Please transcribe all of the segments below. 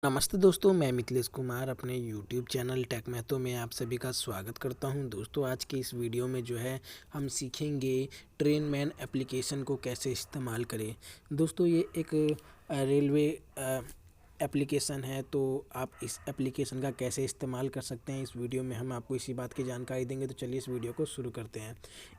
नमस्ते दोस्तों, मैं मिथिलेश कुमार अपने यूट्यूब चैनल टेक महतो में आप सभी का स्वागत करता हूं। दोस्तों, आज की इस वीडियो में जो है हम सीखेंगे ट्रेनमैन एप्लीकेशन को कैसे इस्तेमाल करें। दोस्तों, ये एक रेलवे एप्लीकेशन है, तो आप इस एप्लीकेशन का कैसे इस्तेमाल कर सकते हैं इस वीडियो में हम आपको इसी बात की जानकारी देंगे। तो चलिए इस वीडियो को शुरू करते हैं।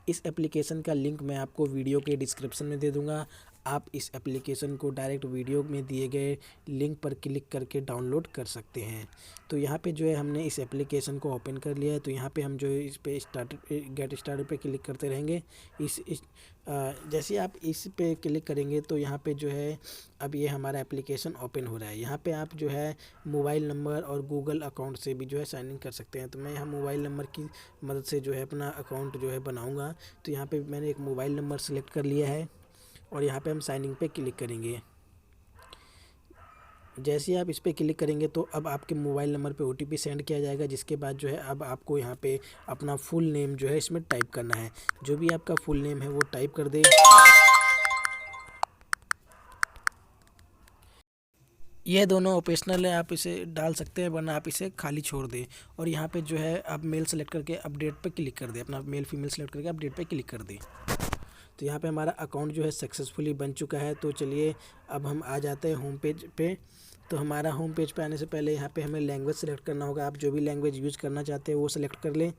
इस एप्लीकेशन का लिंक मैं आपको वीडियो के डिस्क्रिप्शन में दे दूंगा। आप इस एप्लीकेशन को डायरेक्ट वीडियो में दिए गए लिंक पर क्लिक करके डाउनलोड कर सकते हैं। तो यहाँ पे जो है हमने इस एप्लीकेशन को ओपन कर लिया है। तो यहाँ पे हम जो है इस पे गेट स्टार्टेड पे क्लिक करते रहेंगे। जैसे आप इस पे क्लिक करेंगे तो यहाँ पे जो है अब ये हमारा एप्लीकेशन ओपन हो रहा है। यहाँ पे आप जो है मोबाइल नंबर और गूगल अकाउंट से भी जो है साइन इन कर सकते हैं। तो मैं यहाँ मोबाइल नंबर की मदद से जो है अपना अकाउंट जो है बनाऊँगा। तो यहाँ पे मैंने एक मोबाइल नंबर सेलेक्ट कर लिया है और यहाँ पे हम साइन इन पे क्लिक करेंगे। जैसे ही आप इस पर क्लिक करेंगे तो अब आपके मोबाइल नंबर पे ओटीपी सेंड किया जाएगा, जिसके बाद जो है अब आपको यहाँ पे अपना फुल नेम जो है इसमें टाइप करना है। जो भी आपका फुल नेम है वो टाइप कर दें। ये दोनों ऑप्शनल है, आप इसे डाल सकते हैं वरना आप इसे खाली छोड़ दें। और यहाँ पे जो है आप मेल सेलेक्ट करके अपडेट पे क्लिक कर दें, अपना मेल फीमेल सेलेक्ट करके अपडेट पे क्लिक कर दें। तो यहाँ पे हमारा अकाउंट जो है सक्सेसफुली बन चुका है। तो चलिए अब हम आ जाते हैं होम पेज पे। तो हमारा होम पेज पे आने से पहले यहाँ पे हमें लैंग्वेज सेलेक्ट करना होगा। आप जो भी लैंग्वेज यूज़ करना चाहते हैं वो सेलेक्ट कर लें।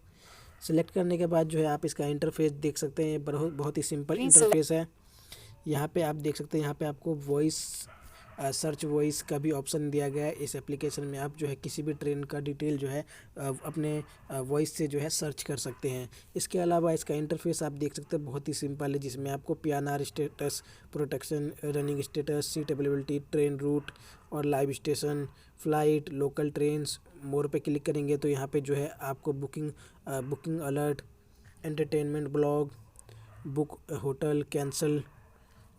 सेलेक्ट करने के बाद जो है आप इसका इंटरफेस देख सकते हैं। बहुत ही सिंपल इंटरफेस है। यहाँ पे आप देख सकते हैं, यहाँ पे आपको वॉइस सर्च वॉइस का भी ऑप्शन दिया गया है। इस एप्लीकेशन में आप जो है किसी भी ट्रेन का डिटेल जो है अपने वॉइस से जो है सर्च कर सकते हैं। इसके अलावा इसका इंटरफेस आप देख सकते हैं बहुत ही सिंपल है, जिसमें आपको PNR status, protection, running status, seat availability, train route और live station, flight, local trains, more पे क्लिक करेंगे तो यहाँ पे जो है आपको booking alert, entertainment blog, book hotel, cancel,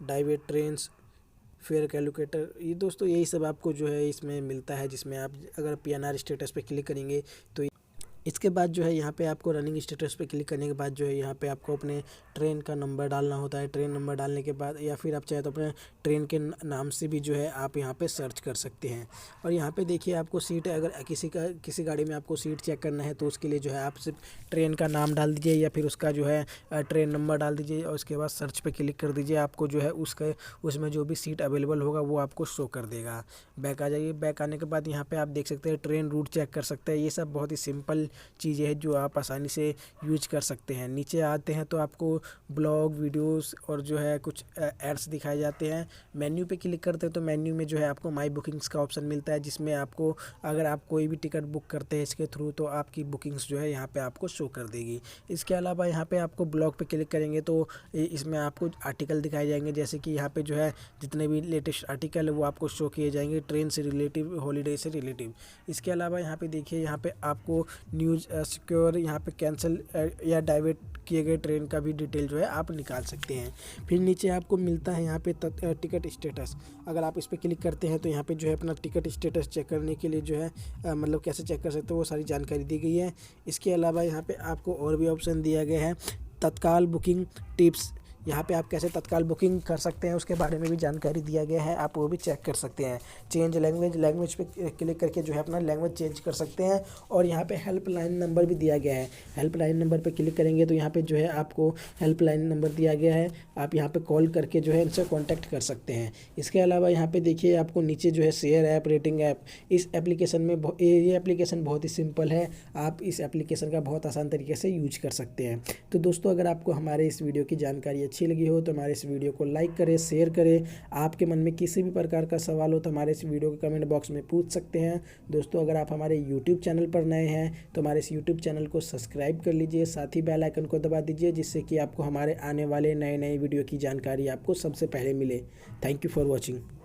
divert trains, fare calculator, ये दोस्तों यही सब आपको जो है इसमें मिलता है। जिसमें आप अगर पीएनआर स्टेटस पे क्लिक करेंगे तो इसके बाद जो है यहाँ पे आपको रनिंग स्टेटस पे क्लिक करने के बाद जो है यहाँ पे आपको अपने ट्रेन का नंबर डालना होता है। ट्रेन नंबर डालने के बाद या फिर आप चाहे तो अपने ट्रेन के नाम से भी जो है आप यहाँ पे सर्च कर सकते हैं। और यहाँ पे देखिए आपको सीट, अगर किसी गाड़ी में आपको सीट चेक करना है तो उसके लिए जो है आप सिर्फ ट्रेन का नाम डाल दीजिए या फिर उसका जो है ट्रेन नंबर डाल दीजिए और उसके बाद सर्च पे क्लिक कर दीजिए। आपको जो है उसमें जो भी सीट अवेलेबल होगा वो आपको शो कर देगा। बैक आ जाइए। बैक आने के बाद यहाँ पे आप देख सकते हैं ट्रेन रूट चेक कर सकते हैं। ये सब बहुत ही सिंपल चीज़ें हैं जो आप आसानी से यूज कर सकते हैं। नीचे आते हैं तो आपको ब्लॉग, वीडियोस और जो है कुछ एड्स दिखाए जाते हैं। मेन्यू पे क्लिक करते हैं तो मेन्यू में जो है आपको माई बुकिंग्स का ऑप्शन मिलता है, जिसमें आपको अगर आप कोई भी टिकट बुक करते हैं इसके थ्रू तो आपकी बुकिंग्स जो है यहाँ पे आपको शो कर देगी। इसके अलावा यहाँ पे आपको ब्लॉग पे क्लिक करेंगे तो इसमें आपको आर्टिकल दिखाए जाएंगे, जैसे कि यहाँ पे जो है जितने भी लेटेस्ट आर्टिकल है वो आपको शो किए जाएंगे, ट्रेन से रिलेटिव, हॉलीडे से रिलेटिव। इसके अलावा यहाँ पे देखिए, यहाँ पे आपको न्यूज़ सिक्योर, यहाँ पे कैंसिल या डाइवर्ट किए गए ट्रेन का भी डिटेल जो है आप निकाल सकते हैं। फिर नीचे आपको मिलता है यहाँ पे टिकट स्टेटस। अगर आप इस पर क्लिक करते हैं तो यहाँ पे जो है अपना टिकट स्टेटस चेक करने के लिए जो है मतलब कैसे चेक कर सकते हो वो सारी जानकारी दी गई है। इसके अलावा यहाँ पे आपको और भी ऑप्शन दिया गया है, तत्काल बुकिंग टिप्स। यहाँ पे आप कैसे तत्काल बुकिंग कर सकते हैं उसके बारे में भी जानकारी दिया गया है, आप वो भी चेक कर सकते हैं। चेंज लैंग्वेज पे क्लिक करके जो है अपना लैंग्वेज चेंज कर सकते हैं। और यहाँ पे हेल्पलाइन नंबर भी दिया गया है। हेल्पलाइन नंबर पे क्लिक करेंगे तो यहाँ पे जो है आपको हेल्पलाइन नंबर दिया गया है, आप यहाँ पे कॉल करके जो है इनसे कॉन्टैक्ट कर सकते हैं। इसके अलावा यहाँ पे देखिए आपको नीचे जो है शेयर ऐप, रेटिंग ऐप, इस एप्लीकेशन में ये एप्लीकेशन बहुत ही सिंपल है। आप इस एप्लीकेशन का बहुत आसान तरीके से यूज कर सकते हैं। तो दोस्तों, अगर आपको हमारे इस वीडियो की जानकारी अच्छी लगी हो तो हमारे इस वीडियो को लाइक करें, शेयर करें। आपके मन में किसी भी प्रकार का सवाल हो तो हमारे इस वीडियो के कमेंट बॉक्स में पूछ सकते हैं। दोस्तों, अगर आप हमारे यूट्यूब चैनल पर नए हैं तो हमारे इस यूट्यूब चैनल को सब्सक्राइब कर लीजिए, साथ ही बेल आइकन को दबा दीजिए, जिससे कि आपको हमारे आने वाले नए वीडियो की जानकारी आपको सबसे पहले मिले। Thank you for watching.